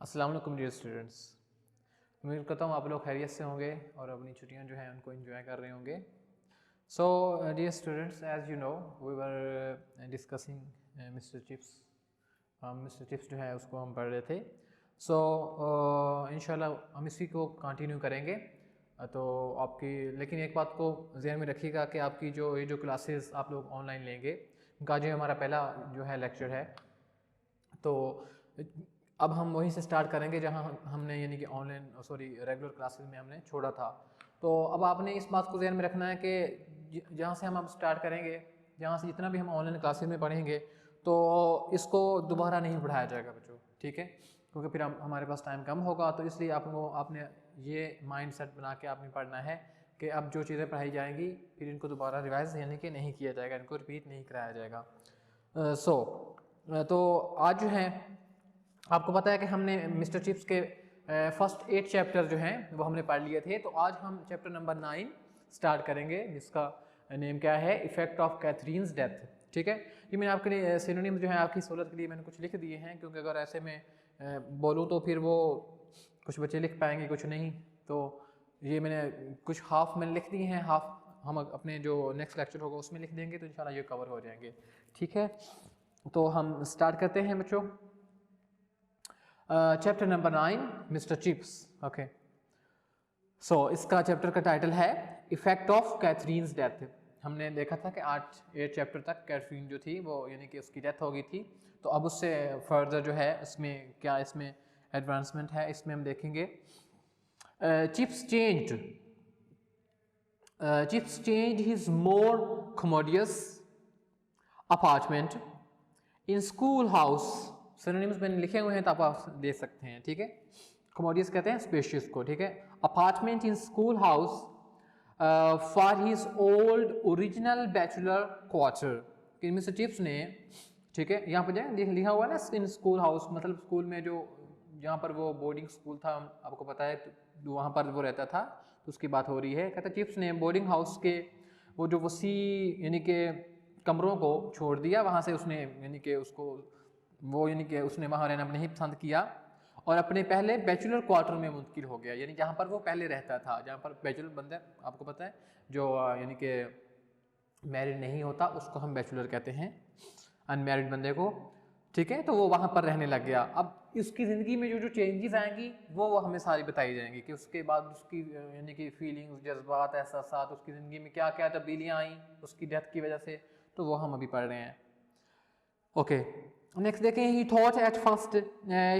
अस्सलाम वालेकुम dear students. उम्मीद करता हूँ आप लोग खैरियत से होंगे और अपनी छुट्टियाँ जो हैं उनको एंजॉय कर रहे होंगे। So dear students, as you know we were discussing mister Chips जो है उसको हम पढ़ रहे थे। सो इंशाल्लाह हम इसी को कंटिन्यू करेंगे। तो आपकी लेकिन एक बात को ध्यान में रखिएगा कि आपकी ये जो क्लासेस आप लोग ऑनलाइन लेंगे उनका जो हमारा पहला जो है लेक्चर है, तो अब हम वहीं से स्टार्ट करेंगे जहां हमने यानी कि रेगुलर क्लासेस में हमने छोड़ा था। तो अब आपने इस बात को ध्यान में रखना है कि जहाँ से हम अब स्टार्ट करेंगे, जहाँ से जितना भी हम ऑनलाइन क्लासेस में पढ़ेंगे, तो इसको दोबारा नहीं पढ़ाया जाएगा बच्चों, ठीक है? क्योंकि फिर हमारे पास टाइम कम होगा। तो इसलिए आपने ये माइंड सेट बना के आपने पढ़ना है कि अब जो चीज़ें पढ़ाई जाएंगी फिर इनको दोबारा रिवाइज यानी कि नहीं किया जाएगा, इनको रिपीट नहीं कराया जाएगा। तो आज जो है आपको पता है कि हमने मिस्टर चिप्स के फर्स्ट 8 चैप्टर जो हैं वो हमने पढ़ लिए थे। तो आज हम चैप्टर नंबर 9 स्टार्ट करेंगे, जिसका नेम क्या है, इफेक्ट ऑफ कैथरीन्स डेथ। ठीक है, ये मैंने आपके लिए सिनोनिम जो है आपकी सहूलत के लिए मैंने कुछ लिख दिए हैं, क्योंकि अगर ऐसे में बोलूँ तो फिर वो कुछ बच्चे लिख पाएंगे कुछ नहीं। तो ये मैंने कुछ हाफ मैंने लिख दिए हैं, हाफ हम अपने जो नेक्स्ट लेक्चर होगा उसमें लिख देंगे, तो इंशाल्लाह ये कवर हो जाएंगे। ठीक है, तो हम स्टार्ट करते हैं बच्चों। Chapter number 9 mister Chips. Okay, so इसका चैप्टर का टाइटल है इफेक्ट ऑफ कैथरीन्स डेथ। हमने देखा था कि 8 चैप्टर तक कैथरीन जो थी वो यानी कि उसकी डेथ हो गई थी। तो अब उससे फर्दर जो है इसमें क्या इसमें एडवांसमेंट है, इसमें हम देखेंगे। Chips change his more commodious apartment in school house. Synonyms मैंने लिखे हुए हैं तो आप दे सकते हैं। ठीक है, कमोडियस कहते हैं स्पेशियस को। ठीक है, apartment in school house for his old original bachelor quarter. कि मिस्टर चिप्स ने, ठीक है, यहाँ पर जाए लिखा हुआ है ना इन स्कूल हाउस, मतलब स्कूल में जो जहाँ पर वो बोर्डिंग स्कूल था, आपको पता है, तो वहाँ पर वो रहता था, तो उसकी बात हो रही है। कहता चिप्स ने बोर्डिंग हाउस के वो जो वसी यानी कि कमरों को छोड़ दिया, वहाँ से उसने यानी कि उसने वहाँ रहना नहीं पसंद किया और अपने पहले बैचलर क्वार्टर में मुंतकिल हो गया, यानी जहाँ पर वो पहले रहता था, जहाँ पर बैचलर बंदे, आपको पता है, जो यानी कि मैरिड नहीं होता उसको हम बैचलर कहते हैं, अनमैरिड बंदे को। ठीक है, तो वो वहाँ पर रहने लग गया। अब उसकी ज़िंदगी में जो चेंजेस आएंगी वो हमें सारी बताई जाएंगी कि उसके बाद उसकी यानी कि फीलिंग्स, जज्बात, एहसासात, उसकी ज़िंदगी में क्या क्या तब्दीलियाँ आई उसकी डेथ की वजह से, तो वो हम अभी पढ़ रहे हैं। ओके, नेक्स्ट देखें। ही thought at first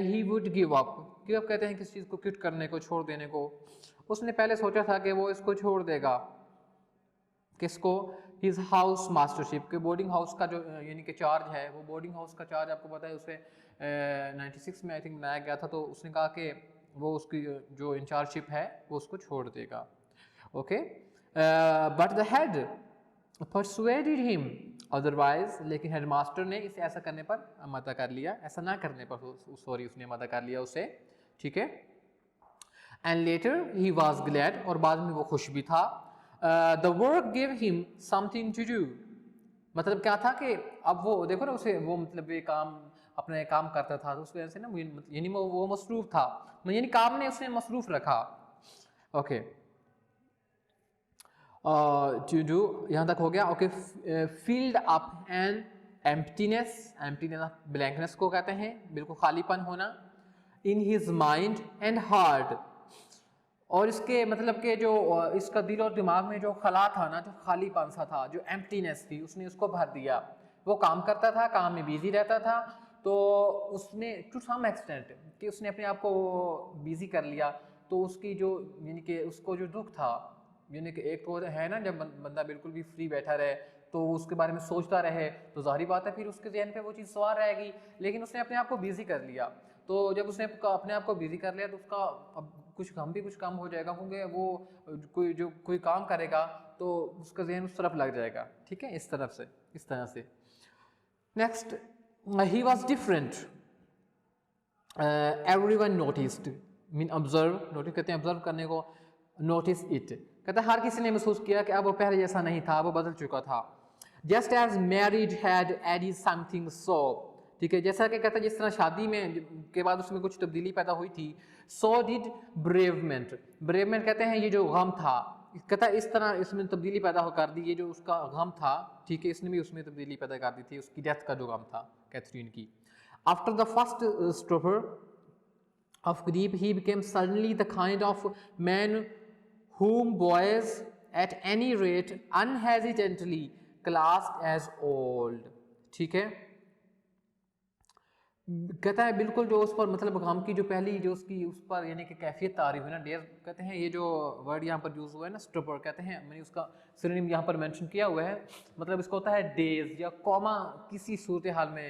he would give up. Give up कहते हैं किसी चीज़ को क्विट करने को, छोड़ देने को। उसने पहले सोचा था कि वो इसको छोड़ देगा, किसको, हिज हाउस मास्टरशिप के बोर्डिंग हाउस का जो यानी कि चार्ज है, वो बोर्डिंग हाउस का चार्ज आपको पता है उसे 96 में आई थिंक बनाया गया था। तो उसने कहा कि वो उसकी जो इंचार्जशिप है वो उसको छोड़ देगा। Okay, but the head persuaded him otherwise, लेकिन हेडमास्टर ने इसे ऐसा करने पर मना कर लिया, ऐसा ना करने पर उसने मना कर लिया उसे। ठीक है, and later he was glad, और बाद में वो खुश भी था। The work give him something to do, मतलब क्या था कि अब वो देखो ना, उसे वो मतलब ये काम अपना काम करता था, तो उस वजह से ना यानी वो मसरूफ था, यानी काम ने उसे मसरूफ रखा। ओके, टू डू यहाँ तक हो गया। Okay, field up and emptiness, emptiness blankness को कहते हैं, बिल्कुल खालीपन होना। In his mind and heart, और इसके मतलब कि जो इसका दिल और दिमाग में जो खला था ना, जो खालीपन सा था, जो एम्प्टीनेस थी, उसने उसको भर दिया। वो काम करता था, काम में बिजी रहता था, तो उसने टू सम एक्सटेंट कि उसने अपने आप को बिजी कर लिया। तो उसकी जो यानी कि उसको जो दुख था, यानी कि एक तो है ना, जब बंदा बिल्कुल भी फ्री बैठा रहे तो उसके बारे में सोचता रहे, तो जाहिर बात है फिर उसके जहन पे वो चीज़ सवार रहेगी। लेकिन उसने अपने आप को बिजी कर लिया, तो जब उसने अपने आप को बिजी कर लिया तो उसका अब कुछ कम हो जाएगा, क्योंकि वो कोई काम करेगा तो उसका जहन उस तरफ लग जाएगा। ठीक है, इस तरह से। Next, he was different, everyone noticed, mean observe, notice कहते हैं ऑब्जर्व करने को, नोटिस इट कहता है हर किसी ने महसूस किया कि अब वो पहले जैसा नहीं था, वो बदल चुका था। Just as marriage had added something so, ठीक है, जैसा कि कहता है जिस तरह शादी में के बाद उसमें कुछ तब्दीली पैदा हुई थी, सो डिड ब्रेवमेंट। ब्रेवमेंट कहते हैं ये जो गम था, कहता है इस तरह इसमें तब्दीली पैदा कर दी, ये जो उसका गम था, ठीक है, इसने भी उसमें तब्दीली पैदा कर दी थी, उसकी डेथ का जो गम था कैथरीन की। After the first stupor of grief, he became suddenly the kind of man whom boys at any rate unhesitantly classed as old। ठीक है, कहता है बिल्कुल जो उस पर मतलब गम की जो पहली जो उसकी उस पर यानी कि कैफियत तारीफ हुई ना, डेज कहते हैं, ये जो वर्ड यहाँ पर यूज़ हुआ है ना स्ट्रोपर, कहते हैं मैंने उसका सिनोनिम यहाँ पर मेंशन किया हुआ है, मतलब इसका होता है डेज या कॉमा किसी सूरत हाल में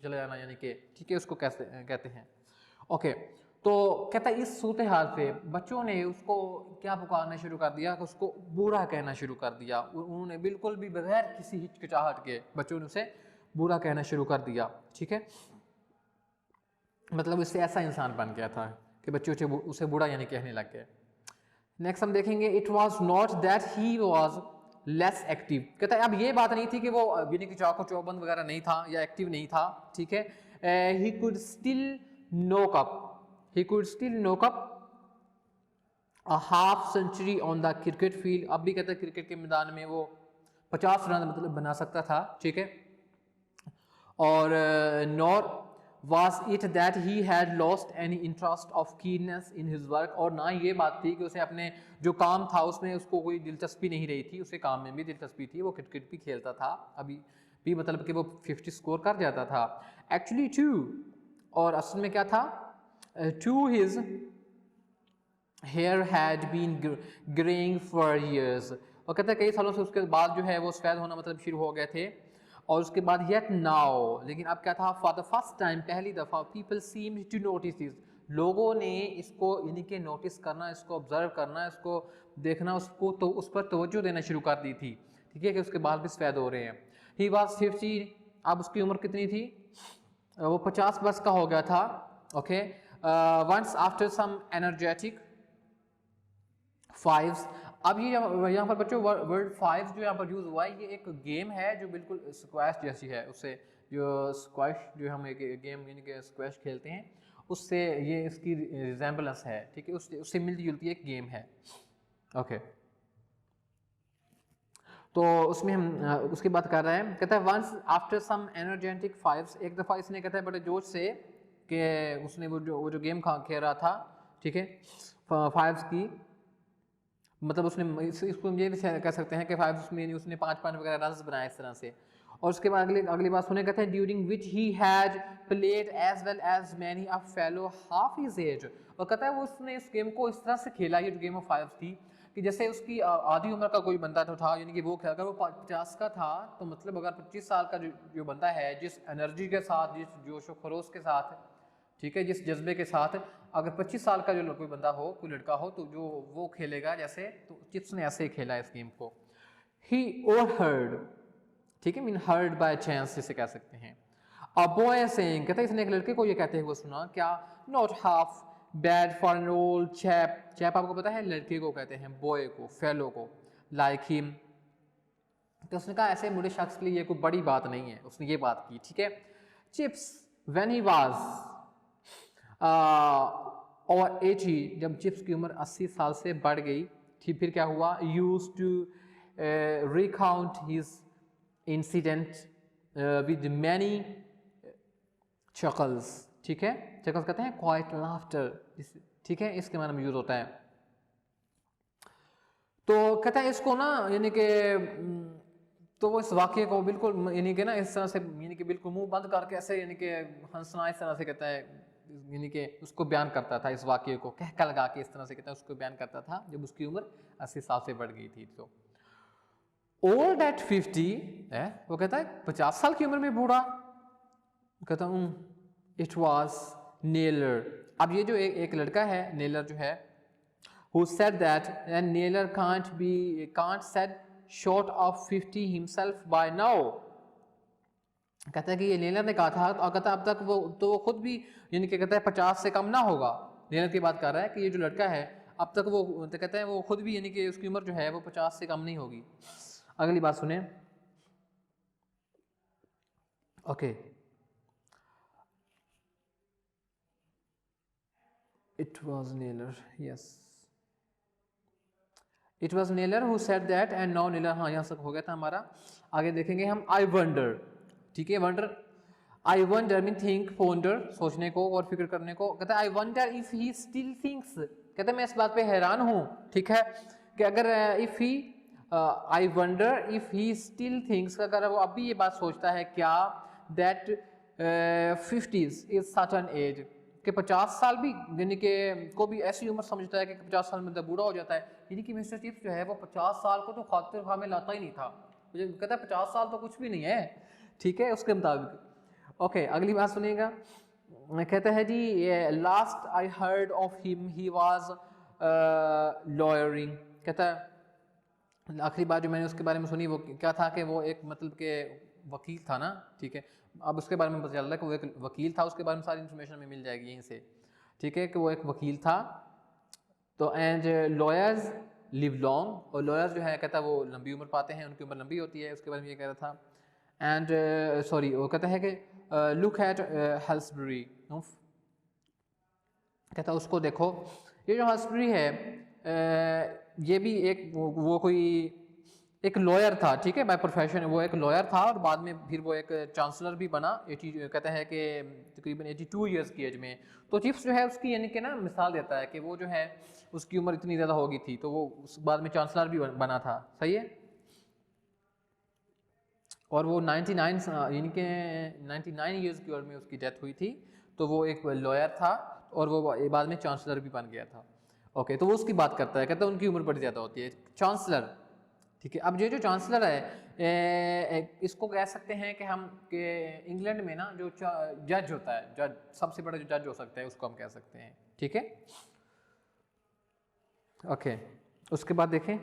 चले जाना, यानी कि ठीक है, उसको कैसे कहते हैं। ओके, तो कहता है इस सूरत हाल पे बच्चों ने उसको क्या पुकारना शुरू कर दिया, उसको बूढ़ा कहना शुरू कर दिया। उन्होंने बिल्कुल भी बगैर किसी हिचकिचाहट के बच्चों ने उसे बूढ़ा कहना शुरू कर दिया। ठीक है, मतलब इससे ऐसा इंसान बन गया था कि बच्चे उसे बूढ़ा यानी कहने लग गए। नेक्स्ट हम देखेंगे, it was not that he was less active. कहता है अब ये बात नहीं थी कि वो यानी कि चाको चौबंद वगैरह नहीं था या एक्टिव नहीं था। ठीक है, ही कुड स्टिल नोक up, he could still knock up a half century on the cricket field। अब भी कहता है क्रिकेट के मैदान में वो 50 रन मतलब बना सकता था। ठीक है, और nor was it that he had lost any interest of keenness in his work। और ना ये बात थी कि उसे अपने जो काम था उसमें उसको कोई दिलचस्पी नहीं रही थी, उसे काम में भी दिलचस्पी थी, वो क्रिकेट भी खेलता था अभी भी, मतलब कि वो 50 स्कोर कर जाता था एक्चुअली टू। और असल में क्या था, to his hair had been graying for years। और कहता है कई सालों से उसके बाद जो है वो सफ़ेद होना मतलब शुरू हो गए थे। और उसके बाद yet now, लेकिन अब क्या था, for the first time, पहली दफ़ा people seemed to notice this। लोगों ने इसको यानी कि नोटिस करना, इसको ऑब्जर्व करना, इसको देखना, उसको तो उस पर तवज्जो देना शुरू कर दी थी। ठीक है, कि उसके बाल भी सफ़ेद हो रहे हैं। he was 50, अब उसकी उम्र कितनी थी, वो 50 वर्ष का हो गया था। Okay, once after some energetic fives। अब ये यहाँ पर बच्चों वर्ड फाइव्स जो यहाँ पर यूज़ हुआ है, ये एक गेम है जो बिल्कुल स्क्वैश जैसी है, उससे जो स्क्वैश जो हम एक गेम यानी कि स्क्वैश खेलते हैं उससे ये इसकी रिजेंबलेंस है। ठीक है, उससे मिलती जुलती एक गेम है। ओके, तो उसमें हम उसकी बात कर रहे हैं। कहता है once after some energetic fives, एक दफ़ा इसने कहता है बड़े जोश से कि उसने वो जो गेम खेल रहा था, ठीक है, फाइव्स की, मतलब उसने इसको ये कह सकते हैं कि फाइव्स में उसने 5 वगैरह रन्स बनाए इस तरह से। और उसके बाद अगली बात सुने, कहते हैं during which he had played as well as many a fellow half his age. और कहता है वो उसने इस गेम को इस तरह से खेला, ये जो गेम ऑफ फाइव्स थी, कि जैसे उसकी आधी उम्र का कोई बंदा तो था, यानी कि वो अगर वो 50 का था तो मतलब अगर 25 साल का जो बंदा है, जिस एनर्जी के साथ, जिस जोश व खरोश के साथ, ठीक है, जिस जज्बे के साथ अगर 25 साल का जो कोई बंदा हो, कोई लड़का हो, तो जो वो खेलेगा जैसे, तो चिप्स ने ऐसे ही खेला इस गेम को। ही ओवरहर्ड, ठीक है, मीन हर्ड बाय चांस जिसे कह सकते हैं। अ बॉय सेइंग, कहता है इसने एक लड़के को ये कहते हुए सुना, क्या, not half bad for an old chap. Chap आपको पता है लड़के को कहते हैं, बॉय को, फेलो को, लाइक हिम। तो उसने कहा ऐसे बूढ़े शख्स के लिए ये कोई बड़ी बात नहीं है, उसने ये बात की। ठीक है, चिप्स व्हेन ही वाज और 80, जब चिप्स की उम्र 80 साल से बढ़ गई थी, फिर क्या हुआ, use to recount his incident with many chuckles. ठीक है, चकल्स कहते हैं क्वाइट लाफ्टर। ठीक है, इसके माने में यूज होता है। तो कहता है इसको ना यानी कि तो वो इस वाक्य को बिल्कुल यानी कि ना इस तरह से यानी कि बिल्कुल मुंह बंद करके ऐसे यानी कि हंसना इस तरह से कहता है, यानी कि उसको बयान करता था, इस वाक्य को कहका लगा के इस तरह से कहता है उसको बयान करता था जब उसकी उम्र 80 साल से बढ़ गई थी। तो ओल्ड एट 50 है, वो कहता है 50 साल की उम्र में बूढ़ा। कहता हूँ इट वॉज नेलर। अब ये जो एक लड़का है नेलर जो है, who said that and Naylor can't said short of 50 himself by now। कहता है कि ये नेलर ने कहा था, और कहता है अब तक वो खुद भी यानी कि कहता है 50 से कम ना होगा। नेलर की बात कर रहा है कि ये जो लड़का है अब तक वो तो कहता है वो खुद भी यानी कि उसकी उम्र जो है वो 50 से कम नहीं होगी। अगली बात सुने। Okay, It was Naylor, yes. It was Naylor who said that and now Naylor, हाँ यहाँ तक हो गया था हमारा. आगे देखेंगे हम I wonder, ठीक है. wonder, I wonder mean think, ponder सोचने को और फिक्र करने को. कहता है I wonder if he still thinks, कहता है मैं इस बात पे हैरान हूँ, ठीक है, कि अगर if he I wonder if he still thinks, अगर वो अभी ये बात सोचता है क्या that 50s is such an age, कि 50 साल भी यानी कि को भी ऐसी उम्र समझता है कि 50 साल में तो बूढ़ा हो जाता है. यानी कि मिस्टर चिप्स जो है वो 50 साल को तो खातिर खा में लाता ही नहीं था. मुझे कहता है 50 साल तो कुछ भी नहीं है, ठीक है, उसके मुताबिक. ओके, अगली बात सुनिएगा. कहता है जी last I heard of him he was lawyering. कहता है आखिरी बात जो मैंने उसके बारे में सुनी वो क्या था कि वो एक मतलब के वकील था ना, ठीक है. अब उसके बारे में पता चल रहा है कि वो एक वकील था. उसके बारे में सारी इन्फॉर्मेशन हमें मिल जाएगी यहीं से, ठीक है, कि वो एक वकील था. तो एंड लॉयर्स लिव लॉन्ग, और लॉयर्स जो है कहता है वो लंबी उम्र पाते हैं, उनकी उम्र लंबी होती है. उसके बारे में ये कह रहा था. एंड सॉरी वो कहता है कि लुक एट हेल्सबरी, कहता है उसको देखो. ये जो हेल्सबरी है ये भी एक वो कोई एक लॉयर था, ठीक है, बाय प्रोफेशन वो एक लॉयर था और बाद में फिर वो एक चांसलर भी बना. कहता है कि तकरीबन 82 ईयर्स की एज में. तो चिप्स जो है उसकी यानी कि ना मिसाल देता है कि वो जो है उसकी उम्र इतनी ज़्यादा हो गई थी तो वो उस बाद में चांसलर भी बना था. सही है. और वो 99 यानी कि 99 ईयर्स की उम्र में उसकी डेथ हुई थी. तो वो एक लॉयर था और वो बाद में चांसलर भी बन गया था. ओके, तो वो उसकी बात करता है, कहता है उनकी उम्र बड़ी ज़्यादा होती है. चांसलर, ठीक है. अब ये जो चांसलर है इसको कह सकते हैं कि हम कि इंग्लैंड में ना जो जज होता है, जज सबसे बड़ा जो जज हो सकता है उसको हम कह सकते हैं, ठीक है. ओके, उसके बाद देखें.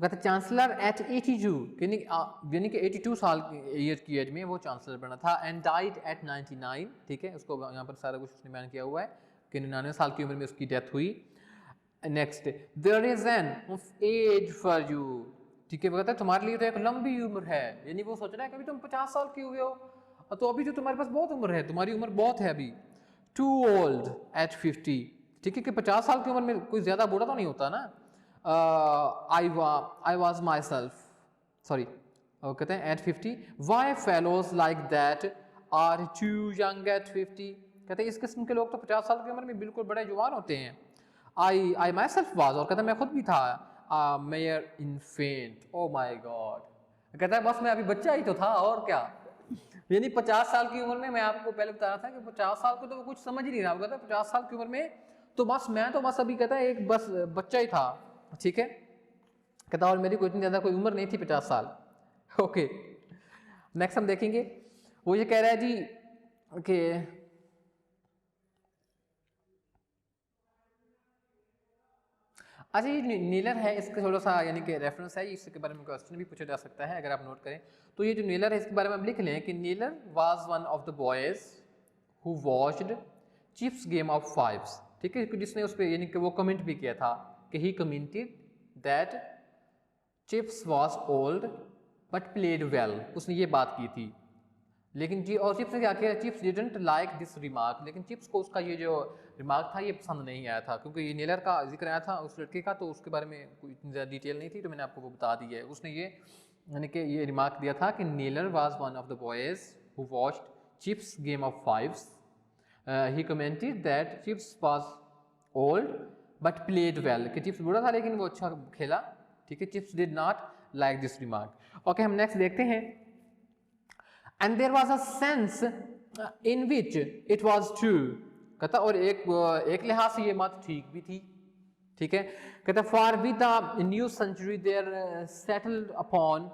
कहते चांसलर एट 82 यानी कि 82 साल ईयर की एज में वो चांसलर बना था. एंड डाइड एट 99, ठीक है. उसको यहाँ पर सारा कुछ उसने बयान किया हुआ है कि 99 साल की उम्र में उसकी डेथ हुई. Next, there is an age for you, ठीक है. कहता है तुम्हारे लिए तो एक लंबी उम्र है. यानी वो सोच रहा है कि अभी तुम 50 साल के हुए हो तो अभी जो तुम्हारे पास बहुत उम्र है, तुम्हारी उम्र बहुत है अभी. टू ओल्ड एट 50, ठीक है, कि 50 साल की उम्र में कोई ज़्यादा बूढ़ा तो नहीं होता ना. I was myself, sorry, कहते हैं at 50, why fellows like that are too young at 50. कहते हैं इस किस्म के लोग तो 50 साल की उम्र में बिल्कुल बड़े जवान होते हैं. I myself was, और कहता है मैं खुद भी था mere infant. Oh my God, कहता है बस मैं अभी बच्चा ही तो था और क्या. यानी 50 साल की उम्र में मैं आपको पहले बता रहा था कि 50 साल को तो वो कुछ समझ ही नहीं रहा. कहता है 50 साल की उम्र में तो बस मैं तो बस अभी कहता है एक बस बच्चा ही था, ठीक है. कहता और मेरी कोई इतनी ज़्यादा कोई उम्र नहीं थी 50 साल. ओके, नेक्स्ट हम देखेंगे. वो ये कह रहा है जी कि अच्छा ये नीलर है, इसका थोड़ा सा यानी कि रेफरेंस है, इसके बारे में क्वेश्चन भी पूछा जा सकता है अगर आप नोट करें. तो ये जो नीलर है इसके बारे में हम लिख लें कि Neeler was one of the boys who watched Chips game of fives, ठीक है, जिसने उस पर यानी कि वो कमेंट भी किया था कि he commented that Chips was old but played well. उसने ये बात की थी. लेकिन जी और चिप्स ने क्या किया, chips didn't like this remark. लेकिन चिप्स को उसका ये जो रिमार्क था ये पसंद नहीं आया था क्योंकि ये नीलर का जिक्र आया था उस लड़के का, तो उसके बारे में कोई इतनी ज़्यादा डिटेल नहीं थी तो मैंने आपको वो बता दी है. उसने ये यानी कि ये रिमार्क दिया था कि Neeler was one of the boys who watched Chips game of fives. He commented that Chips was old but played well, कि चिप्स बूढ़ा था लेकिन वो अच्छा खेला, ठीक है. Chips did not like this remark. Okay, हम नेक्स्ट देखते हैं. And there was a sense in which it was true. कहता और एक लिहाज से ये बात ठीक भी थी, ठीक है. कहता for with the new century there settled upon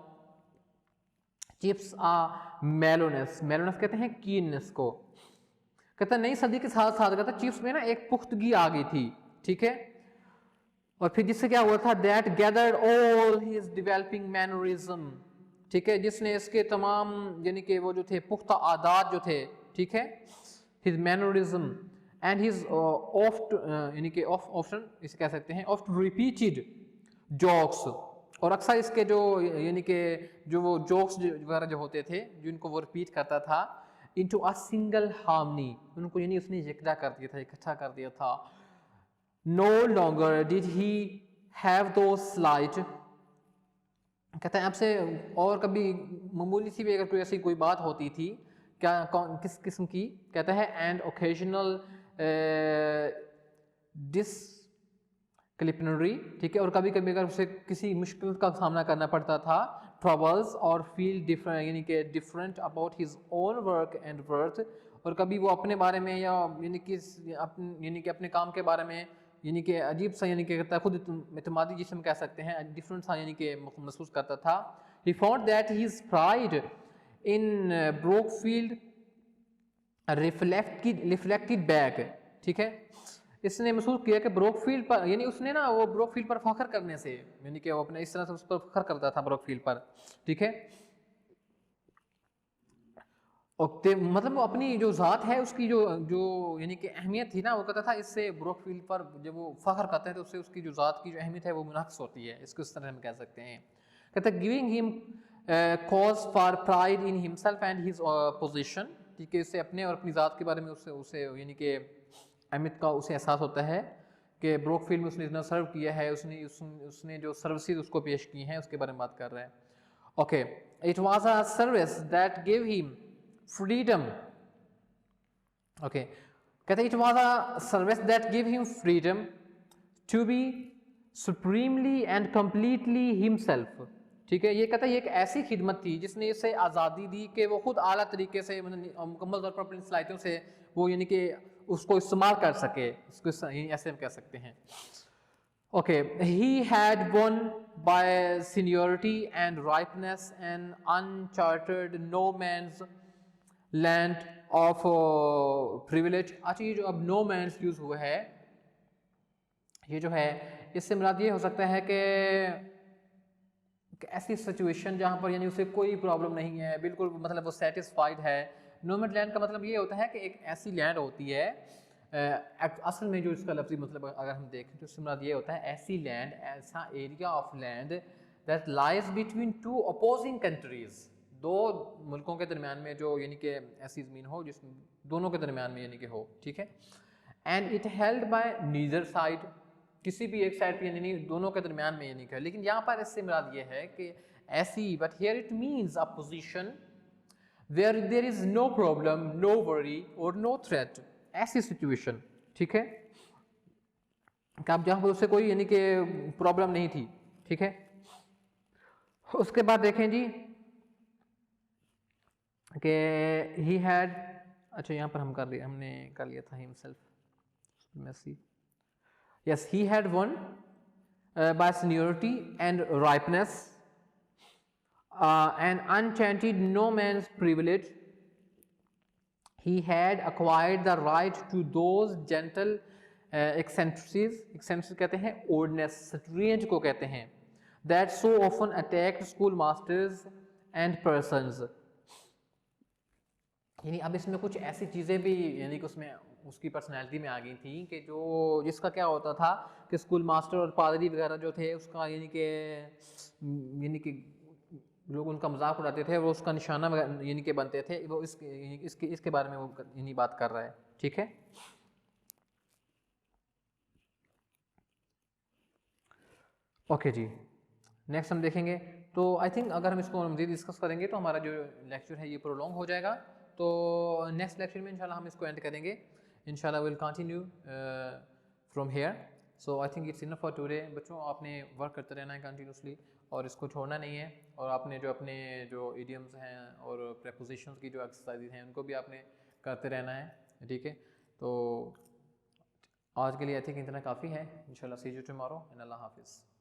Chips a mellowness. Mellowness कहते हैं कीननेस को. कहता नई सदी के साथ साथ कहता चिप्स में ना एक पुख्तगी आ गई थी, ठीक है. और फिर जिससे क्या हुआ था that gathered all his developing mannerism, ठीक है, जिसने इसके तमाम यानी कि वो जो थे पुख्ता आदात जो थे, ठीक है, his mannerism and his oft यानी कि ऑफ्टन इसे कह सकते हैं ऑफ्ट रिपीटेड जोक्स. और अक्सर इसके जो यानी कि जो वो जोक्स वगैरह जो होते थे जिनको वो रिपीट करता था into a single harmony, उनको यानी उसने यकजा कर दिया था, इकट्ठा कर दिया था. No longer did he have those slight, कहते हैं आपसे और कभी मामूली सी भी अगर कोई ऐसी कोई बात होती थी, क्या किस किस्म की, कहता है एंड ओकेजनल डिसक्लिपनरी, ठीक है, और कभी कभी अगर उसे किसी मुश्किल का सामना करना पड़ता था, ट्रबल्स, और फील डिफरेंट यानी कि different about his own work and worth, और कभी वो अपने बारे में या यानी कि अपने काम के बारे में यानी कि अजीब सा यानी कि कहता है खुद इत्मीनादी जिसम कह सकते हैं, डिफरेंट सा यानी कि महसूस करता था. He found that his pride in Brookfield reflected back, ठीक है, इसने महसूस किया कि ब्रोकफील्ड पर यानी उसने ना वो ब्रोकफील्ड पर फख्र करने से यानी कि वो अपने इस तरह से उस पर फख्र करता था ब्रोकफील्ड पर, ठीक है, और मतलब वो अपनी जो ज़ात है उसकी जो जो यानी कि अहमियत थी ना, वो कहता था इससे ब्रोकफील्ड पर जब वो फख्र करते हैं तो उससे उसकी जो ज़ात की जो अहमियत है वो मुनक़्क़िस होती है, इसको इस तरह हम कह सकते हैं. कहता है giving him cause for pride in himself and his position, ठीक है, इससे अपने और अपनी ज़ात के बारे में उसे उसे यानी कि अहमियत का उसे एहसास होता है कि ब्रोकफील्ड में उसने इतना सर्व किया है, उसने जो सर्विसेज उसको पेश की हैं उसके बारे में बात कर रहा है. Okay, it was a service that give him freedom. Okay, कहते हैं it was a service that give him freedom to be supremely and completely himself, ठीक है, ये कहता है ये एक ऐसी खिदमत थी जिसने इसे आज़ादी दी कि वो खुद आला तरीके से मुकम्मल तौर पर अपनी सलाहियतों से वो यानी कि उसको इस्तेमाल कर सके, इसको ऐसे हम कह सकते हैं. Okay, he had won by seniority and ripeness and uncharted no man's land of privilege. अच्छा, ये जो अब नो मैन्स यूज हुआ है, ये जो है इससे मुराद ये हो सकता है कि ऐसी सिचुएशन जहाँ पर यानी उसे कोई प्रॉब्लम नहीं है, बिल्कुल मतलब वो सेटिस्फाइड है. नोमैड लैंड का मतलब ये होता है कि एक ऐसी लैंड होती है, असल में जो इसका लफ्ज़ी मतलब अगर हम देखें तो इससे मुराद ये होता है ऐसी लैंड, ऐसा area of land that lies between two opposing countries, दो मुल्कों के दरमियान में जो यानी कि ऐसी ज़मीन हो जिस दोनों के दरमियान में यानी कि हो, ठीक है, and it held by neither side, किसी भी एक साइड पे यानी नहीं, दोनों के दरमियान में यानी कि. लेकिन यहाँ पर इससे मुराद ये है कि ऐसी, but here it means a position where there is no problem, no worry और नो थ्रेट, ऐसी सिचुएशन, ठीक है, कि आप जहाँ पर उससे कोई यानी कि प्रॉब्लम नहीं थी, ठीक है. उसके बाद देखें जी कि ही हैड, अच्छा यहाँ पर हमने कर लिया था himself, messy. Yes, he had won by seniority and ripeness, and enchanted no man's privilege. He had acquired the right to those gentle eccentricities. Eccentricities कहते हैं oddness, strange को कहते हैं, that so often attacked schoolmasters and persons. यानी अब इसमें कुछ ऐसी चीज़ें भी यानी कि उसमें उसकी पर्सनैलिटी में आ गई थी कि जो जिसका क्या होता था कि स्कूल मास्टर और पादरी वगैरह जो थे उसका यानी कि लोग उनका मजाक उड़ाते थे, वो उसका निशाना यानी कि बनते थे, वो इसके बारे में वो यानी बात कर रहा है, ठीक है. ओके जी, नेक्स्ट हम देखेंगे. तो आई थिंक अगर हम इसको मज़ीद डिस्कस करेंगे तो हमारा जो लेक्चर है ये प्रोलॉन्ग हो जाएगा. तो नेक्स्ट लेक्चर में इंशाल्लाह हम इसको एंड करेंगे. इंशाल्लाह will continue from here. So I think it's enough for today. बच्चों, आपने वर्क करते रहना है कंटिन्यूसली और इसको छोड़ना नहीं है, और आपने जो अपने जो इडियम्स हैं और प्रेपोजिशंस की जो एक्सरसाइज हैं उनको भी आपने करते रहना है, ठीक है. तो आज के लिए आई थिंक इतना काफ़ी है. इंशाल्लाह सी यू टुमारो एंड अल्लाह हाफिज़.